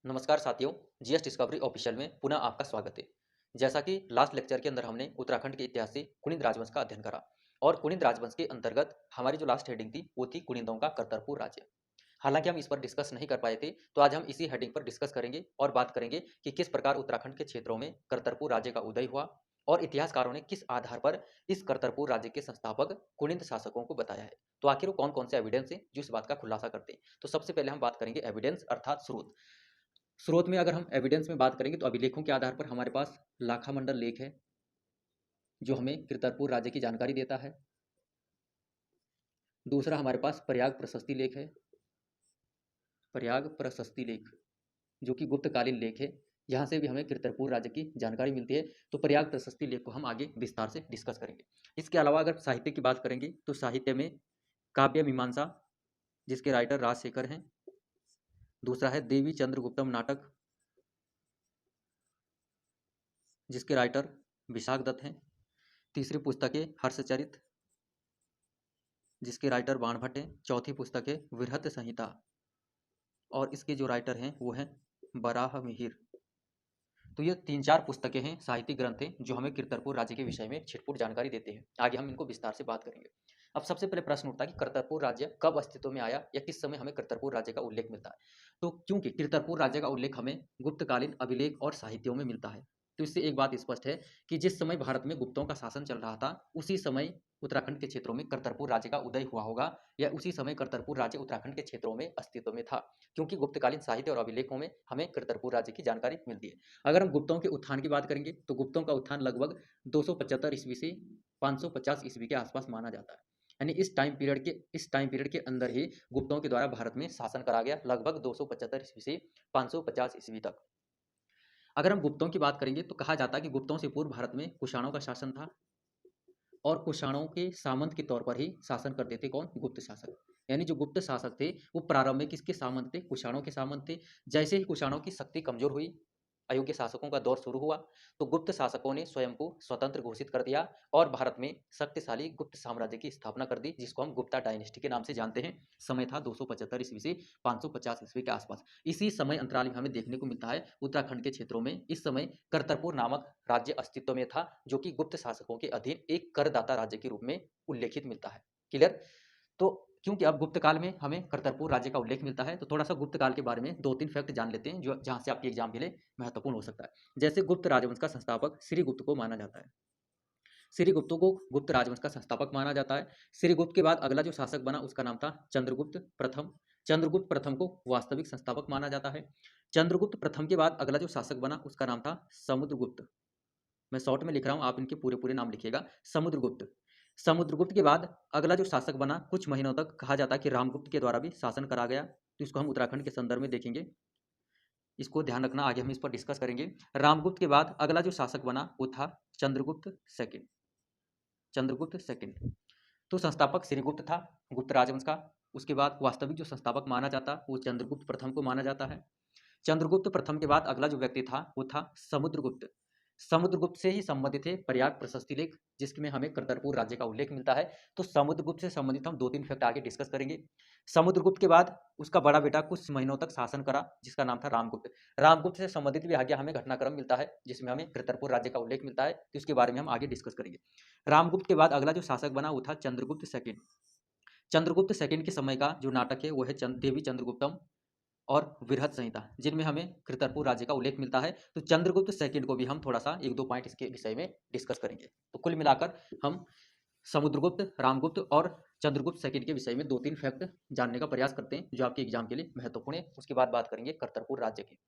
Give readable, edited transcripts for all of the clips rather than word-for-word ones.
नमस्कार साथियों। GS discovery official में पुनः आपका स्वागत है। जैसा कि लास्ट लेक्चर के अंदर हमने उत्तराखंड के इतिहास से कुनिंद राजवंश का अध्ययन करा और कुनिंद राजवंश के अंतर्गत हमारी जो लास्ट हेडिंग थी वो थी कुनिंदों का करतरपुर राज्य। हालांकि हम इस पर डिस्कस नहीं कर पाए थे, तो आज हम इसी हेडिंग पर डिस्कस करेंगे और बात करेंगे कि किस प्रकार उत्तराखंड के क्षेत्रों में करतरपुर राज्य का उदय हुआ और इतिहासकारों ने किस आधार पर इस करतरपुर राज्य के संस्थापक कुनिंद शासकों को बताया है। तो आखिर वो कौन कौन से एविडेंस है जो इस बात का खुलासा करते हैं। तो सबसे पहले हम बात करेंगे एविडेंस अर्थात स्रोत। स्रोत में अगर हम एविडेंस में बात करेंगे तो अभिलेखों के आधार पर हमारे पास लाखा मंडल लेख है जो हमें करतरपुर राज्य की जानकारी देता है। दूसरा हमारे पास प्रयाग प्रशस्ति लेख है, प्रयाग प्रशस्ति लेख जो कि गुप्तकालीन लेख है। यहाँ से भी हमें करतरपुर राज्य की जानकारी मिलती है। तो प्रयाग प्रशस्ति लेख को हम आगे विस्तार से डिस्कस करेंगे। इसके अलावा अगर साहित्य की बात करेंगे तो साहित्य में काव्य मीमांसा जिसके राइटर राजशेखर हैं। दूसरा है देवी चंद्रगुप्तम नाटक जिसके राइटर विशाख दत्त हैं। तीसरी पुस्तक है हर्षचरित जिसके राइटर बाणभट्ट हैं। चौथी पुस्तक है वृहत संहिता और इसके जो राइटर हैं वो हैं बराह मिहिर। तो ये तीन चार पुस्तकें हैं, साहित्यिक ग्रंथ हैं जो हमें करतरपुर राज्य के विषय में छिटपुट जानकारी देते हैं। आगे हम इनको विस्तार से बात करेंगे। अब सबसे पहले प्रश्न उठता है कि करतरपुर राज्य कब अस्तित्व में आया या किस समय हमें करतरपुर राज्य का उल्लेख मिलता है। तो क्योंकि करतरपुर राज्य का उल्लेख हमें गुप्तकालीन अभिलेख और साहित्यों में मिलता है, तो इससे एक बात स्पष्ट है कि जिस समय भारत में गुप्तों का शासन चल रहा था उसी समय उत्तराखंड के क्षेत्रों में करतरपुर राज्य का उदय हुआ होगा या उसी समय करतरपुर राज्य उत्तराखंड के क्षेत्रों में अस्तित्व में था, क्योंकि गुप्तकालीन साहित्य और अभिलेखों में हमें करतरपुर राज्य की जानकारी मिलती है। अगर हम गुप्तों के उत्थान की बात करेंगे तो गुप्तों का उत्थान लगभग 275 ईस्वी से 550 ईस्वी के आसपास माना जाता है। यानी इस टाइम पीरियड के अंदर ही गुप्तों के द्वारा भारत में शासन करा गया, लगभग 275 ईस्वी से 550 ईस्वी तक। अगर हम गुप्तों की बात करेंगे तो कहा जाता है कि गुप्तों से पूर्व भारत में कुषाणों का शासन था और कुषाणों के सामंत के तौर पर ही शासन करते थे कौन? गुप्त शासक। यानी जो गुप्त शासक थे वो प्रारंभ में किसके सामंत थे? कुषाणों के सामंत थे। जैसे ही कुषाणों की शक्ति कमजोर हुई, अयोग्य शासकों का दौर शुरू हुआ, तो गुप्त शासकों ने स्वयं को स्वतंत्र घोषित कर दिया और भारत में शक्तिशाली गुप्त साम्राज्य की स्थापना कर दी, जिसको हम गुप्ता डायनेस्टी के नाम से जानते हैं। समय था 275 ईस्वी से 550 ईस्वी के आसपास। इसी समय अंतराल में हमें देखने को मिलता है उत्तराखंड के क्षेत्रों में इस समय करतरपुर नामक राज्य अस्तित्व में था, जो कि गुप्त शासकों के अधीन एक करदाता राज्य के रूप में उल्लेखित मिलता है। क्लियर? तो क्योंकि अब गुप्त काल में हमें करतरपुर राज्य का उल्लेख मिलता है, तो थोड़ा सा गुप्त काल के बारे में दो तीन फैक्ट जान लेते हैं जो जहां से आपके एग्जाम के लिए महत्वपूर्ण हो सकता है। जैसे गुप्त राजवंश का संस्थापक श्रीगुप्त को माना जाता है। श्रीगुप्त को गुप्त राजवंश का संस्थापक माना जाता है। श्रीगुप्त के बाद अगला जो शासक बना उसका नाम था चंद्रगुप्त प्रथम। चंद्रगुप्त प्रथम को वास्तविक संस्थापक माना जाता है। चंद्रगुप्त प्रथम के बाद अगला जो शासक बना उसका नाम था समुद्रगुप्त। मैं शॉर्ट में लिख रहा हूं, आप इनके पूरे पूरे नाम लिखिएगा। समुद्रगुप्त। समुद्रगुप्त के बाद अगला जो शासक बना कुछ महीनों तक कहा जाता है कि रामगुप्त के द्वारा भी शासन करा गया, तो इसको हम उत्तराखंड के संदर्भ में देखेंगे। इसको ध्यान रखना, आगे हम इस पर डिस्कस करेंगे। रामगुप्त के बाद अगला जो शासक बना वो था चंद्रगुप्त सेकंड। चंद्रगुप्त सेकंड। तो संस्थापक श्रीगुप्त था गुप्त राजवंश का। उसके बाद वास्तविक जो संस्थापक माना जाता वो चंद्रगुप्त प्रथम को माना जाता है। चंद्रगुप्त प्रथम के बाद अगला जो व्यक्ति था वो था समुद्रगुप्त। समुद्रगुप्त से ही संबंधित है प्रयाग प्रशस्ति लेख, जिसमें हमें करतरपुर राज्य का उल्लेख मिलता है। तो समुद्रगुप्त से संबंधित हम दो तीन फैक्ट आगे डिस्कस करेंगे। समुद्रगुप्त के बाद उसका बड़ा बेटा कुछ महीनों तक शासन करा जिसका नाम था रामगुप्त। रामगुप्त से संबंधित भी आगे हमें घटनाक्रम मिलता है जिसमें हमें करतरपुर राज्य का उल्लेख मिलता है, तो इसके बारे में हम आगे डिस्कस करेंगे। रामगुप्त के बाद अगला जो शासक बना वो था चंद्रगुप्त सेकंड। चंद्रगुप्त सेकंड के समय का जो नाटक है वो है देवी चंद्रगुप्तम और वृहत संहिता, जिनमें हमें करतरपुर राज्य का उल्लेख मिलता है। तो चंद्रगुप्त सेकंड को भी हम थोड़ा सा एक दो पॉइंट इसके विषय में डिस्कस करेंगे। तो कुल मिलाकर हम समुद्रगुप्त, रामगुप्त और चंद्रगुप्त सेकंड के विषय में दो तीन फैक्ट जानने का प्रयास करते हैं जो आपके एग्जाम के लिए महत्वपूर्ण है। उसके बाद बात करेंगे करतरपुर राज्य की।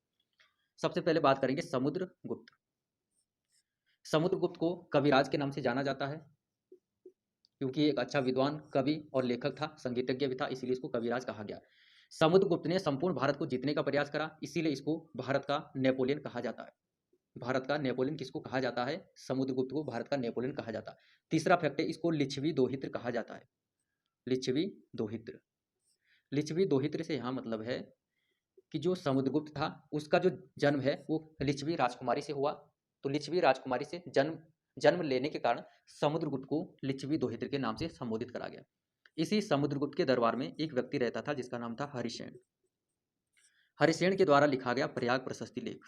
सबसे पहले बात करेंगे समुद्रगुप्त। समुद्रगुप्त को कविराज के नाम से जाना जाता है क्योंकि एक अच्छा विद्वान, कवि और लेखक था, संगीतज्ञ भी था, इसीलिए इसको कविराज कहा गया। समुद्रगुप्त ने संपूर्ण भारत को जीतने का प्रयास करा, इसीलिए इसको भारत का नेपोलियन कहा जाता है। भारत का नेपोलियन किसको कहा जाता है? समुद्रगुप्त को भारत का नेपोलियन कहा जाता है। तीसरा फैक्ट है, इसको लिच्छवी दोहित्र कहा जाता है। लिच्छवी दोहित्र। लिच्छवी दोहित्र से यहाँ मतलब है कि जो समुद्रगुप्त था उसका जो जन्म है वो लिच्छवी राजकुमारी से हुआ। तो लिच्छवी राजकुमारी से जन्म जन्म लेने के कारण समुद्रगुप्त को लिच्छवी दोहित्र के नाम से संबोधित करा गया। इसी समुद्रगुप्त के दरबार में एक व्यक्ति रहता था जिसका नाम था हरिसेन। हरिसेन के द्वारा लिखा गया प्रयाग प्रशस्ति लेख।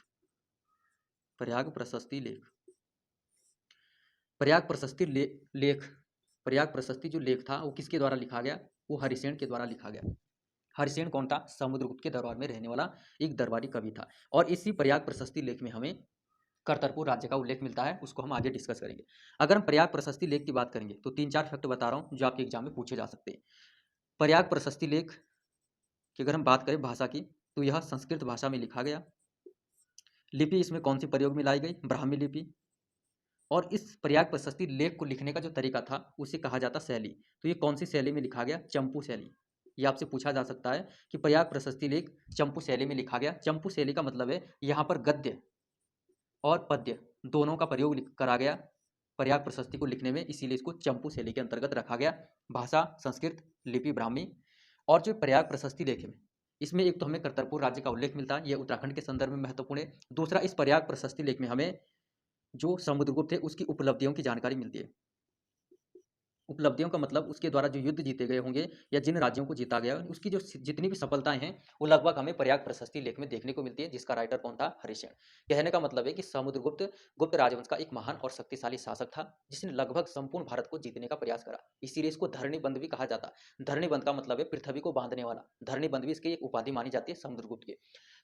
प्रयाग प्रशस्ति लेख, प्रयाग प्रशस्ति लेख, प्रयाग प्रशस्ति जो लेख था वो किसके द्वारा लिखा गया? वो हरिसेन के द्वारा लिखा गया। हरिसेन कौन था? समुद्रगुप्त के दरबार में रहने वाला एक दरबारी कवि था। और इसी प्रयाग प्रशस्ति लेख में हमें करतरपुर राज्य का उल्लेख मिलता है, उसको हम आगे डिस्कस करेंगे। अगर हम प्रयाग प्रशस्ति लेख की बात करेंगे तो 3-4 फैक्ट बता रहा हूँ जो आपके एग्जाम में पूछे जा सकते हैं। प्रयाग प्रशस्ति लेख की अगर हम बात करें भाषा की, तो यह संस्कृत भाषा में लिखा गया। लिपि इसमें कौन सी प्रयोग में लाई गई? ब्राह्मी लिपि। और इस प्रयाग प्रशस्ति लेख को लिखने का जो तरीका था उसे कहा जाता शैली। तो ये कौन सी शैली में लिखा गया? चंपू शैली। ये आपसे पूछा जा सकता है कि प्रयाग प्रशस्ति लेख चंपू शैली में लिखा गया। चंपू शैली का मतलब है यहाँ पर गद्य और पद्य दोनों का प्रयोग करा गया प्रयाग प्रशस्ति को लिखने में, इसीलिए इसको चंपू शैली के अंतर्गत रखा गया। भाषा संस्कृत, लिपि ब्राह्मी। और जो प्रयाग प्रशस्ति लेख में, इसमें एक तो हमें करतरपुर राज्य का उल्लेख मिलता है, यह उत्तराखंड के संदर्भ में महत्वपूर्ण है। दूसरा, इस प्रयाग प्रशस्ति लेख में हमें जो समुद्रगुप्त है उसकी उपलब्धियों की जानकारी मिलती है। उपलब्धियों का मतलब उसके द्वारा जो युद्ध जीते गए होंगे या जिन राज्यों को जीता गया उसकी जो जितनी भी सफलताएं हैं वो लगभग हमें प्रयाग प्रशस्ति लेख में देखने को मिलती है, जिसका राइटर कौन था? हरिसेन। कहने का मतलब है कि समुद्रगुप्त गुप्त राजवंश का एक महान और शक्तिशाली शासक था जिसने लगभग संपूर्ण भारत को जीतने का प्रयास करा। इसीलिए इसको धरणीबंध भी कहा जाता। धरणीबंध का मतलब है पृथ्वी को बांधने वाला। धरणीबंध भी इसकी एक उपाधि मानी जाती है समुद्रगुप्त की।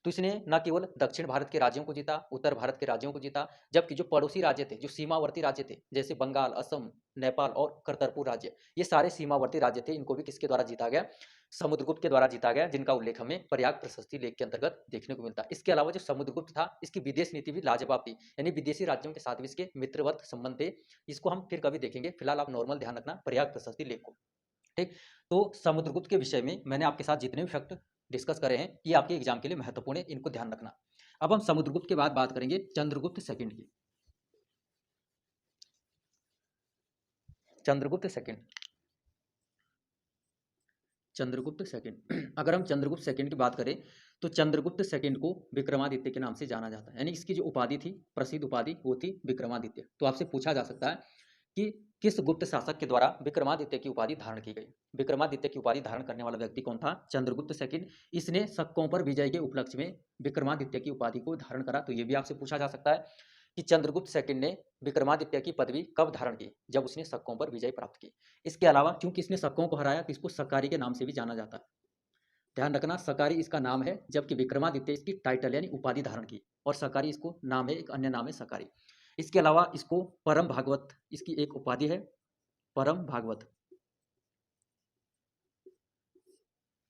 तो इसने न केवल दक्षिण भारत के राज्यों को जीता, उत्तर भारत के राज्यों को जीता, जबकि जो पड़ोसी राज्य थे, जो सीमावर्ती राज्य थे, जैसे बंगाल, असम, नेपाल और करतरपुर राज्य, ये सारे सीमावर्ती राज्य थे, इनको भी किसके द्वारा जीता गया? समुद्रगुप्त के द्वारा जीता गया, जिनका उल्लेख हमें प्रयाग प्रशस्ति लेख के अंतर्गत देखने को मिलता है। इसके अलावा जो समुद्रगुप्त था, इसकी विदेश नीति भी लाजवाब थी, यानी विदेशी राज्यों के साथ भी इसके मित्रवत संबंध थे। इसको हम फिर कभी देखेंगे, फिलहाल आप नॉर्मल ध्यान रखना प्रयाग प्रशस्ति लेख को। ठीक, तो समुद्रगुप्त के विषय में मैंने आपके साथ जितने भी फैक्ट डिस्कस करे हैं ये आपके एग्जाम के लिए महत्वपूर्ण है, इनको ध्यान रखना। अब हम समुद्रगुप्त के बाद बात करेंगे चंद्रगुप्त सेकंड की। चंद्रगुप्त सेकंड, चंद्रगुप्त सेकंड अगर हम चंद्रगुप्त सेकंड की बात करें तो चंद्रगुप्त सेकंड को विक्रमादित्य के नाम से जाना जाता है, यानी इसकी जो उपाधि थी, प्रसिद्ध उपाधि, वो थी विक्रमादित्य। तो आपसे पूछा जा सकता है कि किस गुप्त शासक के द्वारा विक्रमादित्य की उपाधि धारण की गई? विक्रमादित्य की उपाधि धारण करने वाला व्यक्ति कौन था? चंद्रगुप्त सेकंड। इसने शकों पर विजय के उपलक्ष्य में विक्रमादित्य की उपाधि को धारण करा। तो ये भी आपसे पूछा जा सकता है कि चंद्रगुप्त सेकंड ने विक्रमादित्य की पदवी कब धारण की? जब उसने शकों पर विजय प्राप्त की। इसके अलावा क्योंकि इसने शकों को हराया तो इसको सकारी के नाम से भी जाना जाता है। ध्यान रखना, सकारी इसका नाम है, जबकि विक्रमादित्य इसकी टाइटल यानी उपाधि धारण की, और सकारी इसको नाम है, एक अन्य नाम है सकारी। इसके अलावा इसको परम भागवत, इसकी एक उपाधि है, परम भागवत।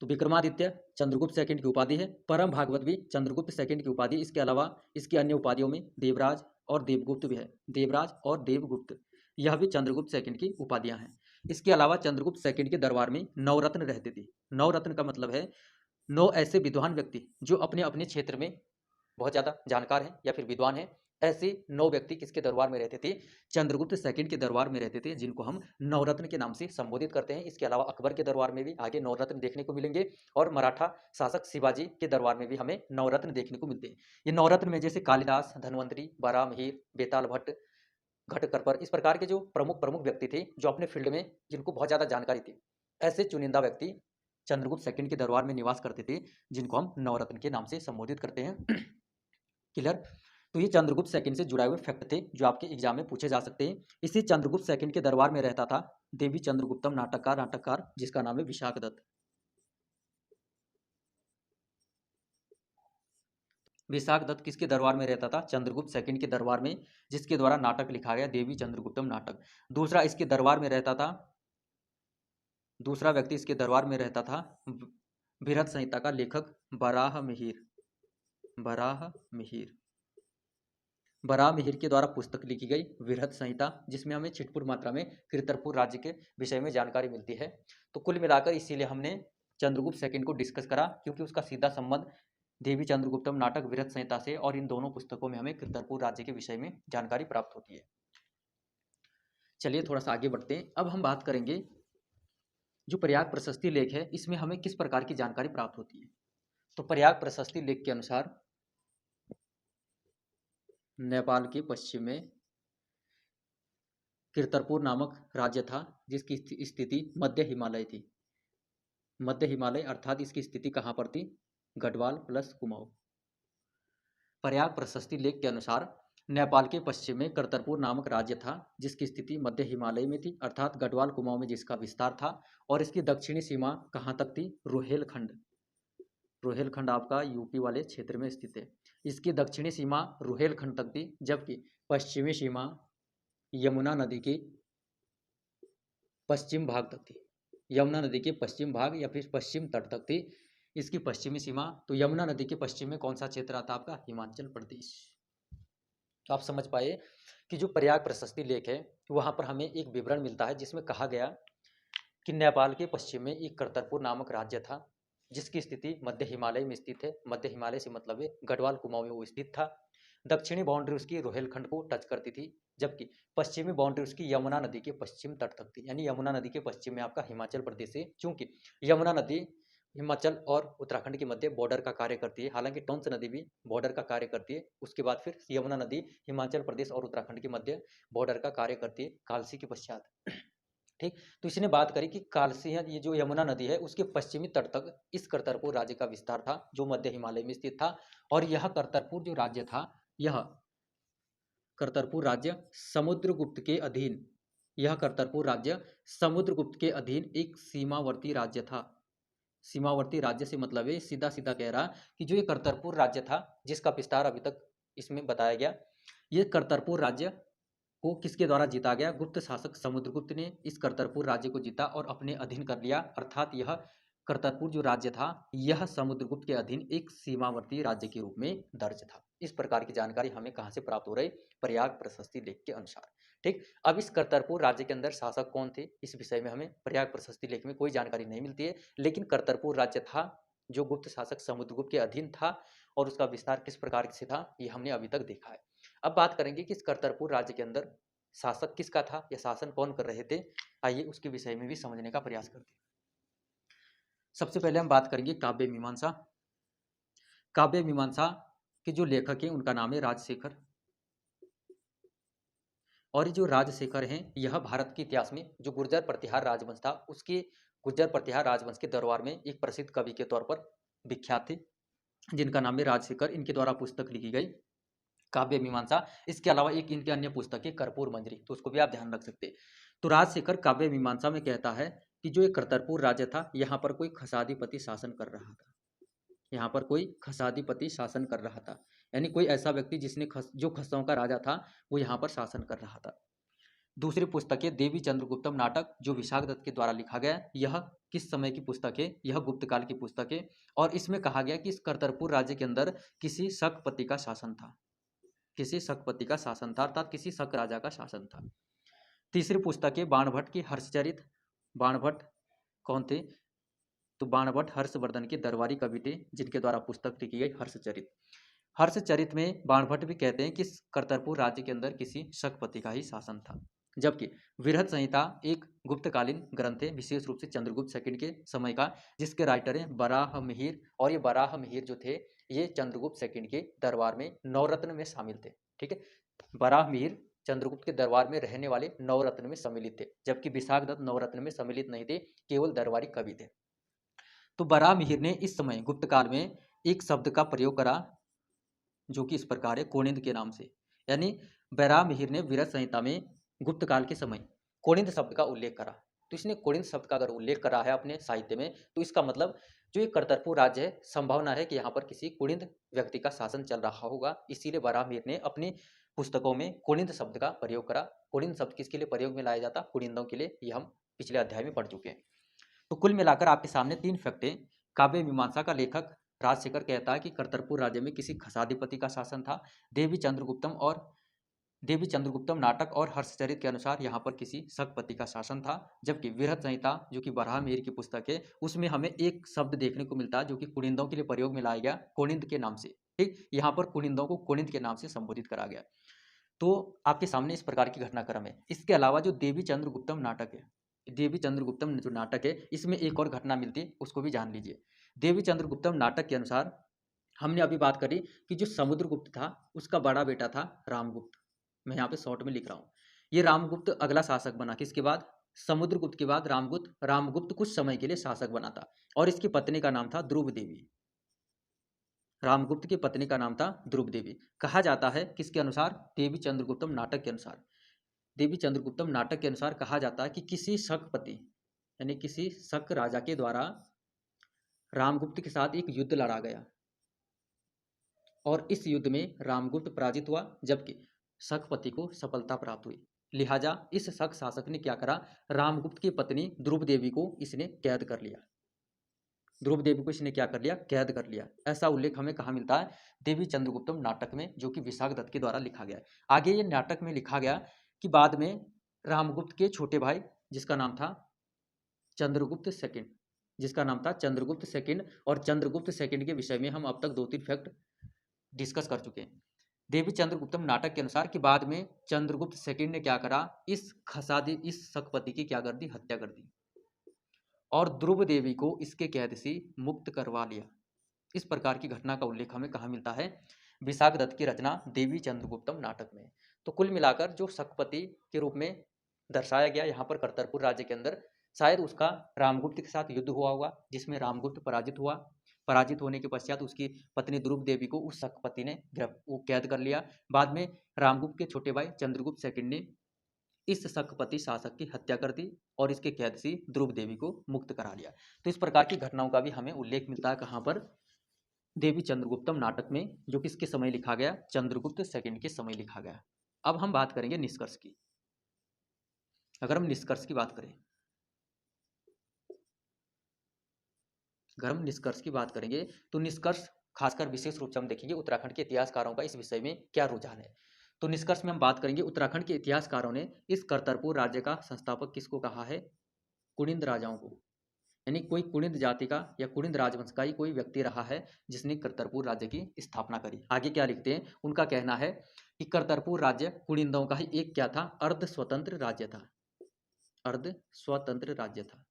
तो विक्रमादित्य चंद्रगुप्त सेकंड की उपाधि है, परम भागवत भी चंद्रगुप्त सेकंड की उपाधि। इसके अलावा इसकी अन्य उपाधियों में देवराज और देवगुप्त भी है। देवराज और देवगुप्त यह भी चंद्रगुप्त सेकंड की उपाधियां हैं। इसके अलावा चंद्रगुप्त सेकंड के दरबार में नवरत्न रहते थे। नवरत्न का मतलब है 9 ऐसे विद्वान व्यक्ति जो अपने अपने क्षेत्र में बहुत ज़्यादा जानकार हैं या फिर विद्वान हैं। ऐसे 9 व्यक्ति किसके दरबार में रहते थे? चंद्रगुप्त सेकंड के दरबार में रहते थे, जिनको हम नवरत्न के नाम से संबोधित करते हैं। इसके अलावा अकबर के दरबार में भी आगे नवरत्न देखने को मिलेंगे, और मराठा शासक शिवाजी के दरबार में भी हमें नवरत्न देखने को मिलते हैं। ये नवरत्न में जैसे कालिदास, धन्वंतरी, बराहमिहिर, बेताल भट्ट, घटकरपर, इस प्रकार के जो प्रमुख प्रमुख व्यक्ति थे जो अपने फील्ड में जिनको बहुत ज़्यादा जानकारी थी, ऐसे चुनिंदा व्यक्ति चंद्रगुप्त सेकंड के दरबार में निवास करते थे, जिनको हम नवरत्न के नाम से संबोधित करते हैं। क्लियर? तो ये चंद्रगुप्त सेकंड से जुड़े हुए फैक्ट थे जो आपके एग्जाम में पूछे जा सकते हैं। इसी चंद्रगुप्त सेकंड के दरबार में रहता था देवी चंद्रगुप्तम नाटककार जिसका नाम है विशाख दत्त। विशाख दत्त किसके दरबार में रहता था? चंद्रगुप्त सेकंड के दरबार में, जिसके द्वारा नाटक लिखा गया देवी चंद्रगुप्तम नाटक। दूसरा इसके दरबार में रहता था, दूसरा व्यक्ति इसके दरबार में रहता था बृहद संहिता का लेखक बराह मिहिर। बराह मिहिर, बराहमिहिर के द्वारा पुस्तक लिखी गई बृहद संहिता, जिसमें हमें छिटपुट मात्रा में कीर्तनपुर राज्य के विषय में जानकारी मिलती है। तो कुल मिलाकर इसीलिए हमने चंद्रगुप्त सेकंड को डिस्कस करा, क्योंकि उसका सीधा संबंध देवी चंद्रगुप्तम नाटक बृहद संहिता से, और इन दोनों पुस्तकों में हमें कीर्तनपुर राज्य के विषय में जानकारी प्राप्त होती है। चलिए थोड़ा सा आगे बढ़ते हैं। अब हम बात करेंगे जो प्रयाग प्रशस्ति लेख है, इसमें हमें किस प्रकार की जानकारी प्राप्त होती है। तो प्रयाग प्रशस्ति लेख के अनुसार नेपाल के पश्चिम में कीर्तनपुर नामक राज्य था, जिसकी स्थिति मध्य हिमालय थी। मध्य हिमालय अर्थात इसकी स्थिति कहाँ पर थी? गढ़वाल प्लस कुमाऊं। प्रयाग प्रशस्ति लेख के अनुसार नेपाल के पश्चिम में करतरपुर नामक राज्य था, जिसकी स्थिति मध्य हिमालय में थी, अर्थात गढ़वाल कुमाऊं में जिसका विस्तार था। और इसकी दक्षिणी सीमा कहाँ तक थी? रुहेलखंड। रुहेलखंड आपका यूपी वाले क्षेत्र में स्थित है। इसकी दक्षिणी सीमा रुहेलखंड तक थी, जबकि पश्चिमी सीमा यमुना नदी की पश्चिम भाग तक थी। यमुना नदी के पश्चिम भाग या फिर पश्चिम तट तक थी इसकी पश्चिमी सीमा। तो यमुना नदी के पश्चिम में कौन सा क्षेत्र आता है? आपका हिमाचल प्रदेश। तो आप समझ पाए कि जो प्रयाग प्रशस्ति लेख है वहां पर हमें एक विवरण मिलता है, जिसमें कहा गया कि नेपाल के पश्चिम में एक करतरपुर नामक राज्य था, जिसकी स्थिति मध्य हिमालय में स्थित है। मध्य हिमालय से मतलब है गढ़वाल कुमाऊं में वो स्थित था। दक्षिणी बाउंड्री उसकी रोहेलखंड को टच करती थी, जबकि पश्चिमी बाउंड्री उसकी यमुना नदी के पश्चिम तट तक थी। यानी यमुना नदी के पश्चिम में आपका हिमाचल प्रदेश है, चूंकि यमुना नदी हिमाचल और उत्तराखंड के मध्य बॉर्डर का कार्य करती है। हालांकि टोंस नदी भी बॉर्डर का कार्य करती है। उसके बाद फिर यमुना नदी हिमाचल प्रदेश और उत्तराखंड के मध्य बॉर्डर का कार्य करती है कालसी के पश्चात। ठीक, तो इसने बात करी कि कालसी है, ये जो यमुना नदी है उसके पश्चिमी तट तक इस करतरपुर राज्य का विस्तार था, जो मध्य हिमालय में स्थित था। और यह करतरपुर जो राज्य था, यह करतरपुर राज्य समुद्रगुप्त के अधीन, यह करतरपुर राज्य समुद्रगुप्त के अधीन एक सीमावर्ती राज्य था। सीमावर्ती राज्य से मतलब है, सीधा सीधा कह रहा कि जो ये करतरपुर राज्य था जिसका विस्तार अभी तक इसमें बताया गया, ये करतरपुर राज्य को किसके द्वारा जीता गया? गुप्त शासक समुद्रगुप्त ने इस करतरपुर राज्य को जीता और अपने अधीन कर लिया। अर्थात यह करतरपुर जो राज्य था यह समुद्रगुप्त के अधीन एक सीमावर्ती राज्य के रूप में दर्ज था। इस प्रकार की जानकारी हमें कहां से प्राप्त हो रही? प्रयाग प्रशस्ति लेख के अनुसार। ठीक, अब इस करतरपुर राज्य के अंदर शासक कौन थे, इस विषय में हमें प्रयाग प्रशस्ति लेख में कोई जानकारी नहीं मिलती है, लेकिन करतरपुर राज्य था जो गुप्त शासक समुद्रगुप्त के अधीन था और उसका विस्तार किस प्रकार से था ये हमने अभी तक देखा है। अब बात करेंगे कि इस करतरपुर राज्य के अंदर शासक किसका था या शासन कौन कर रहे थे। आइए उसके विषय में भी समझने का प्रयास करते हैं। सबसे पहले हम बात करेंगे काव्य मीमांसा। काव्य मीमांसा के जो लेखक हैं उनका नाम है राजशेखर। और ये जो राजशेखर हैं यह भारत के इतिहास में जो गुर्जर प्रतिहार राजवंश था उसके गुर्जर प्रतिहार राजवंश के दरबार में एक प्रसिद्ध कवि के तौर पर विख्यात थे, जिनका नाम है राजशेखर। इनके द्वारा पुस्तक लिखी गई काव्य मीमांसा। इसके अलावा एक इनकी अन्य पुस्तक है कर्पूर मंजरी, तो उसको भी आप ध्यान रख सकते हैं। तो राजशेखर काव्य मीमांसा में कहता है कि जो एक करतरपुर राज्य था यहाँ पर कोई खसादिपति शासन कर रहा था। यहाँ पर कोई खसादिपति शासन कर रहा था, यानी कोई ऐसा व्यक्ति जिसने जो खस्सों का राजा था वो यहाँ पर शासन कर रहा था। दूसरी पुस्तक है देवी चंद्रगुप्तम नाटक, जो विशाख दत्त के द्वारा लिखा गया। यह किस समय की पुस्तक है? यह गुप्त काल की पुस्तक है। और इसमें कहा गया कि इस करतरपुर राज्य के अंदर किसी शकपति का शासन था, किसी शकपति का शासन था, अर्थात किसी शक राजा का शासन था। तीसरी पुस्तक है बाणभट्ट की हर्षचरित। बाणभट्ट कौन थे? तो बाणभट्ट हर्षवर्धन के दरबारी कवि थे, जिनके द्वारा पुस्तक लिखी गई हर्षचरित। हर्षचरित में बाणभट्ट भी कहते हैं कि करतरपुर राज्य के अंदर किसी शकपति का ही शासन था। जबकि वृहत संहिता एक गुप्तकालीन ग्रंथ है, विशेष रूप से चंद्रगुप्त सेकंड के समय का, जिसके राइटर हैं बराह मिहिर। और ये बराह मिहिर जो थे ये चंद्रगुप्त सेकंड के दरबार में नवरत्न में शामिल थे। ठीक है, बराह मिहिर चंद्रगुप्त के दरबार में रहने वाले नवरत्न में सम्मिलित थे, जबकि विशाख दत्त नवरत्न में सम्मिलित नहीं थे, केवल दरबारी कवि थे। तो बराह मिहिर ने इस समय गुप्त काल में एक शब्द का प्रयोग करा जो कि इस प्रकार है कोणिंद के नाम से। यानी बराह मिहिर ने वृहत संहिता में गुप्त काल के समय कोणिंद शब्द का उल्लेख करा। तो इसने कोणिंद शब्द का अगर उल्लेख करा है अपने साहित्य में, तो इसका मतलब जो ये करतरपुर राज्य है संभावना है कि यहाँ पर किसी कुणिंद व्यक्ति का शासन चल रहा होगा। इसीलिए बराह मिहिर ने अपनी पुस्तकों में कुणिंद शब्द का प्रयोग करा। कुणिंद शब्द किसके लिए प्रयोग में लाया जाता? कुणिंदों के लिए। ये हम पिछले अध्याय में पढ़ चुके हैं। तो कुल मिलाकर आपके सामने 3 फैक्ट है। काव्य मीमांसा का लेखक राजशेखर कहता है कि करतरपुर राज्य में किसी खसादिपति का शासन था। देवी चंद्रगुप्तम नाटक और हर्षचरित के अनुसार यहाँ पर किसी शकपति का शासन था। जबकि वृहत संहिता जो कि बराह मिहिर की पुस्तक है उसमें हमें एक शब्द देखने को मिलता है जो कि कुणिंदों के लिए प्रयोग में लाया गया, कुणिंद के नाम से। ठीक, यहाँ पर कुणिंदों को कुणिंद के नाम से संबोधित करा गया। तो आपके सामने इस प्रकार की घटनाक्रम है। इसके अलावा जो देवी चंद्रगुप्तम नाटक है, देवी चंद्रगुप्तम जो नाटक है इसमें एक और घटना मिलती है, उसको भी जान लीजिए। देवी चंद्रगुप्तम नाटक के अनुसार हमने अभी बात करी कि जो समुद्रगुप्त था उसका बड़ा बेटा था रामगुप्त। मैं यहाँ पे शॉर्ट में लिख रहा हूँ। ये रामगुप्त अगला शासक बना, किसके बाद? समुद्रगुप्त के बाद रामगुप्त। रामगुप्त कुछ समय के लिए शासक बना था और इसकी पत्नी का नाम था ध्रुव देवी। रामगुप्त की पत्नी का नाम था ध्रुव देवी। कहा जाता है किसके अनुसार, देवी चंद्रगुप्तम नाटक के अनुसार। देवी चंद्रगुप्तम नाटक के अनुसार कहा जाता है कि किसी शकपति यानी किसी शक राजा के द्वारा रामगुप्त के साथ एक युद्ध लड़ा गया और इस युद्ध में रामगुप्त पराजित हुआ जबकि शकपति को सफलता प्राप्त हुई। लिहाजा इस शक शासक ने क्या करा, रामगुप्त की पत्नी ध्रुव देवी को इसने कैद कर लिया। ध्रुव देवी को इसने क्या कर लिया, कैद कर लिया। ऐसा उल्लेख हमें कहाँ मिलता है, देवी चंद्रगुप्तम नाटक में, जो कि विशाख दत्त के द्वारा लिखा गया है। आगे ये नाटक में लिखा गया कि बाद में रामगुप्त के छोटे भाई जिसका नाम था चंद्रगुप्त सेकंड, जिसका नाम था चंद्रगुप्त सेकंड, और चंद्रगुप्त सेकंड के विषय में हम अब तक 2-3 फैक्ट डिस्कस कर चुके हैं। देवी चंद्रगुप्तम नाटक के अनुसार कि बाद में चंद्रगुप्त सेकंड ने क्या करा, इस शकपति की क्या कर दी, हत्या कर दी और ध्रुव देवी को इसके कैद से मुक्त करवा लिया। इस प्रकार की घटना का उल्लेख हमें कहाँ मिलता है, विशाख दत्त की रचना देवी चंद्रगुप्तम नाटक में। तो कुल मिलाकर जो शकपति के रूप में दर्शाया गया यहाँ पर करतरपुर राज्य के अंदर, शायद उसका रामगुप्त के साथ युद्ध हुआ होगा जिसमें रामगुप्त पराजित हुआ। पराजित होने के पश्चात उसकी पत्नी ध्रुव देवी को उस शकपति ने वो कैद कर लिया। बाद में रामगुप्त के छोटे भाई चंद्रगुप्त सेकंड ने इस शकपति शासक की हत्या कर दी और इसके कैद से ध्रुव देवी को मुक्त करा लिया। तो इस प्रकार की घटनाओं का भी हमें उल्लेख मिलता है कहाँ पर, देवी चंद्रगुप्तम नाटक में, जो किसके समय लिखा गया, चंद्रगुप्त सेकंड के समय लिखा गया। अब हम बात करेंगे निष्कर्ष की। अगर हम निष्कर्ष की बात करें, तो निष्कर्ष खासकर विशेष रूप से हम देखेंगे उत्तराखंड के इतिहासकारों का इस विषय में क्या रुझान है। तो निष्कर्ष में हम बात करेंगे उत्तराखंड के इतिहासकारों ने इस करतरपुर राज्य का संस्थापक किसको कहा है, कुनिंद राजाओं को। यानी कोई कुनिंद जाति का या कुनिंद राजवंश का ही कोई व्यक्ति रहा है जिसने करतरपुर राज्य की स्थापना करी। आगे क्या लिखते हैं, उनका कहना है कि करतरपुर राज्य कुनिंदों का ही एक क्या था, अर्ध स्वतंत्र राज्य था। अर्ध स्वतंत्र राज्य था।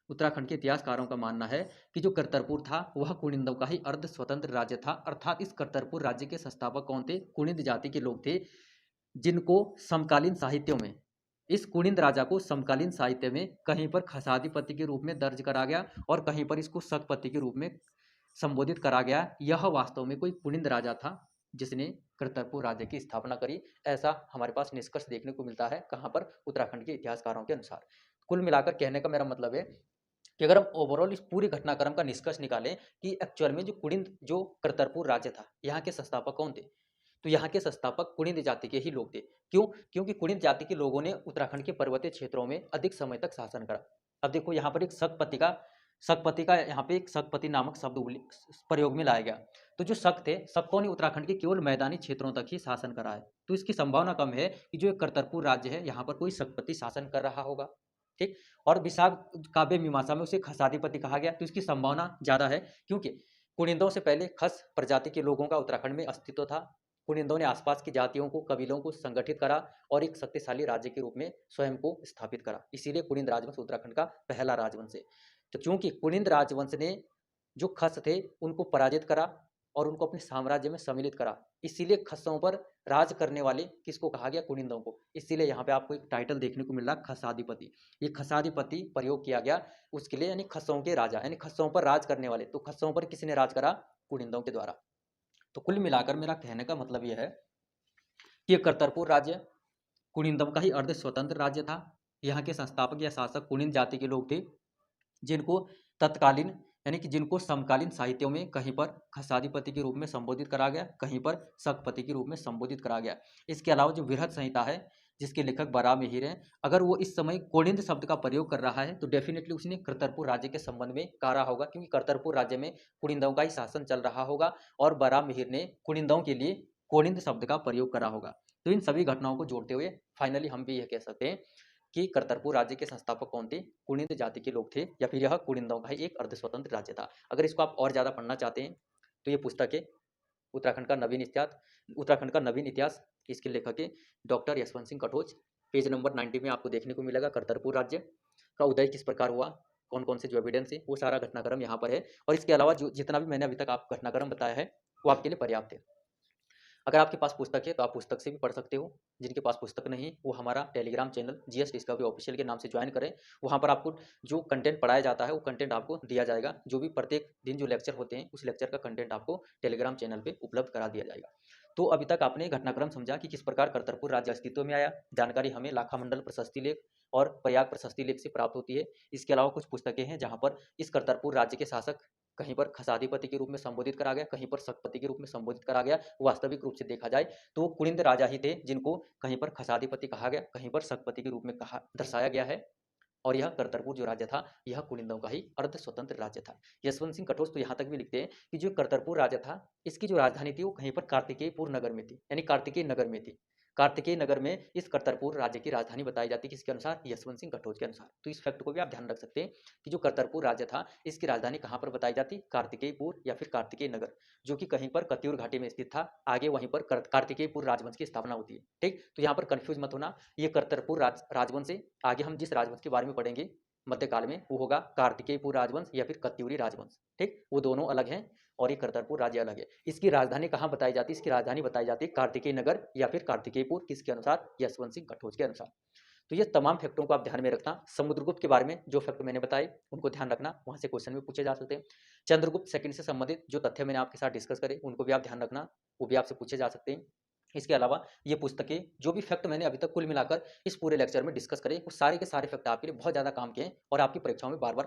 उत्तराखंड के इतिहासकारों का मानना है कि जो करतरपुर था वह कुनिंदों का ही अर्ध स्वतंत्र राज्य था, अर्थात इस करतरपुर राज्य के संस्थापक कौन थे, कुनिंद जाति के लोग थे, जिनको समकालीन साहित्यों में, इस कुनिंद राजा को समकालीन साहित्य में कहीं पर खसादिपति के रूप में दर्ज करा गया और कहीं पर इसको शकपति के रूप में संबोधित करा गया। यह वास्तव में कोई कुनिंद राजा था जिसने करतरपुर राज्य की स्थापना करी। ऐसा हमारे पास निष्कर्ष देखने को मिलता है कहाँ पर, उत्तराखंड के इतिहासकारों के अनुसार। कुल मिलाकर कहने का मेरा मतलब है कि अगर हम ओवरऑल इस पूरी घटनाक्रम का निष्कर्ष निकालें कि एक्चुअल में जो कुनिंद, जो करतरपुर राज्य था, यहाँ के संस्थापक कौन थे, तो यहाँ के संस्थापक कुनिंद जाति के ही लोग थे। क्यों, क्योंकि कुनिंद जाति के लोगों ने उत्तराखंड के पर्वतीय क्षेत्रों में अधिक समय तक शासन करा। अब देखो यहाँ पर एक शकपति का यहाँ पे एक शकपति नामक शब्द प्रयोग में लाया गया। तो जो शक थे, शकों ने उत्तराखंड के केवल मैदानी क्षेत्रों तक ही शासन करा है, तो इसकी संभावना कम है कि जो एक करतरपुर राज्य है यहाँ पर कोई शकपति शासन कर रहा होगा। ठीक, और विशाख काव्य मीमांसा में उसे खसादिपति कहा गया, तो इसकी संभावना ज्यादा है क्योंकि कुनिंदों से पहले खस प्रजाति के लोगों का उत्तराखंड में अस्तित्व था। कुनिंदों ने आसपास की जातियों को, कबीलों को संगठित करा और एक शक्तिशाली राज्य के रूप में स्वयं को स्थापित करा। इसीलिए कुनिंद राजवंश उत्तराखंड का पहला राजवंश है। तो चूंकि कुनिंद राजवंश ने जो खस थे उनको पराजित करा और उनको अपने साम्राज्य में सम्मिलित करा, इसीलिए खसों पर राज करने वाले किसको कहा गया, कुनिंदों को। इसीलिए यहाँ पे आपको एक टाइटल देखने को मिल रहा है खसाधिपति। ये खसाधिपति प्रयोग किया गया उसके लिए, यानी खसों के राजा, यानी खसों पर राज करने वाले। तो खसों पर किसने राज करा, कुनिंदों के द्वारा। तो कुल मिलाकर मेरा कहने का मतलब यह है कि करतरपुर राज्य कुनिंदों का ही अर्ध स्वतंत्र राज्य था। यहाँ के संस्थापक या शासक कुनिंद जाति के लोग थे, जिनको तत्कालीन यानी कि जिनको समकालीन साहित्यों में कहीं पर खसाधिपति के रूप में संबोधित करा गया, कहीं पर शकपति के रूप में संबोधित करा गया। इसके अलावा जो वृहत संहिता है जिसके लेखक बराह मिहिर हैं, अगर वो इस समय कुनिंद शब्द का प्रयोग कर रहा है तो डेफिनेटली उसने करतरपुर राज्य के संबंध में कहा रहा होगा, क्योंकि करतरपुर राज्य में कुनिंदों का ही शासन चल रहा होगा और बराह मिहिर ने कुनिंदों के लिए कुनिंद शब्द का प्रयोग करा होगा। तो इन सभी घटनाओं को जोड़ते हुए फाइनली हम भी यह कह सकते हैं कि करतरपुर राज्य के संस्थापक कौन थे, कुनिंद जाति के लोग थे, या फिर यह कुनिंदों का ही एक अर्ध स्वतंत्र राज्य था। अगर इसको आप और ज्यादा पढ़ना चाहते हैं तो ये पुस्तक है उत्तराखंड का नवीन इतिहास। इसके लेखक है doctor Yashwant Singh Katoch. Page number 90 में आपको देखने को मिलेगा करतरपुर राज्य का उदय किस प्रकार हुआ, कौन कौन से जो एविडेंस है, वो सारा घटनाक्रम यहाँ पर है। और इसके अलावा जो जितना भी मैंने अभी तक आप घटनाक्रम बताया है वो आपके लिए पर्याप्त है। अगर आपके पास पुस्तक है तो आप पुस्तक से भी पढ़ सकते हो, जिनके पास पुस्तक नहीं है वो हमारा Telegram channel GS discovery official के नाम से ज्वाइन करें। वहाँ पर आपको जो कंटेंट पढ़ाया जाता है वो कंटेंट आपको दिया जाएगा। जो भी प्रत्येक दिन जो लेक्चर होते हैं उस लेक्चर का कंटेंट आपको टेलीग्राम चैनल पे उपलब्ध करा दिया जाएगा। तो अभी तक आपने घटनाक्रम समझा कि किस प्रकार करतरपुर राज्य अस्तित्व में आया। जानकारी हमें लाखामंडल प्रशस्ति लेख और प्रयाग प्रशस्ति लेख से प्राप्त होती है। इसके अलावा कुछ पुस्तकें हैं जहाँ पर इस करतरपुर राज्य के शासक कहीं पर खसाधिपति के रूप में संबोधित करा गया, कहीं पर शतपति के रूप में संबोधित करा गया। वास्तविक रूप से देखा जाए तो वो कुलिंद राजा ही थे जिनको कहीं पर खसाधिपति कहा गया, कहीं पर शतपति के रूप में कहा दर्शाया गया है। और यह करतरपुर जो राज्य था यह कुलिंदों का ही अर्ध स्वतंत्र राज्य था। यशवंत सिंह कटोच तो यहाँ तक भी लिखते हैं कि जो करतरपुर राज्य था इसकी जो राजधानी थी वो कहीं पर कार्तिकेयपुर नगर में थी, यानी कार्तिकेय नगर में थी। कार्तिकेय नगर में इस करतरपुर राज्य की राजधानी बताई जाती है किसके अनुसार? यशवंत सिंह कटोच के अनुसार। तो इस फैक्ट को भी आप ध्यान रख सकते हैं कि जो करतरपुर राज्य था इसकी राजधानी कहाँ पर बताई जाती? कार्तिकेयपुर या फिर कार्तिकेय नगर, जो कि कहीं पर कत्यूर घाटी में स्थित था। आगे वहीं पर कार्तिकेयपुर राजवंश की स्थापना होती है। ठीक, तो यहाँ पर कंफ्यूज मत होना, ये करतरपुर राजवंश से आगे हम जिस राजवंश के बारे में पढ़ेंगे मध्यकाल में वो होगा कार्तिकेयपुर राजवंश या फिर कत्यूरी राजवंश। ठीक, वो दोनों अलग हैं और ये करतरपुर राज्य अलग है। इसकी राजधानी कहाँ बताई जाती है? इसकी राजधानी बताई जाती है कार्तिकेय नगर या फिर कार्तिकेयपुर, किसके अनुसार? यशवंत सिंह कटोच के अनुसार। तो ये तमाम फैक्टों को आप ध्यान में रखना। समुद्रगुप्त के बारे में जो फैक्ट मैंने बताए उनको ध्यान रखना, वहां से क्वेश्चन भी पूछे जा सकते हैं। चंद्रगुप्त सेकंड से संबंधित जो तथ्य मैंने आपके साथ डिस्कस करे उनको भी आप ध्यान रखना, वो भी आपसे पूछे जा सकते हैं। इसके अलावा ये पुस्तकें जो भी फैक्ट मैंने अभी तक कुल मिलाकर इस पूरे लेक्चर में डिस्कस करे वो सारे के सारे फैक्ट आपके लिए बहुत ज्यादा काम के हैं और आपकी परीक्षाओं में बार बार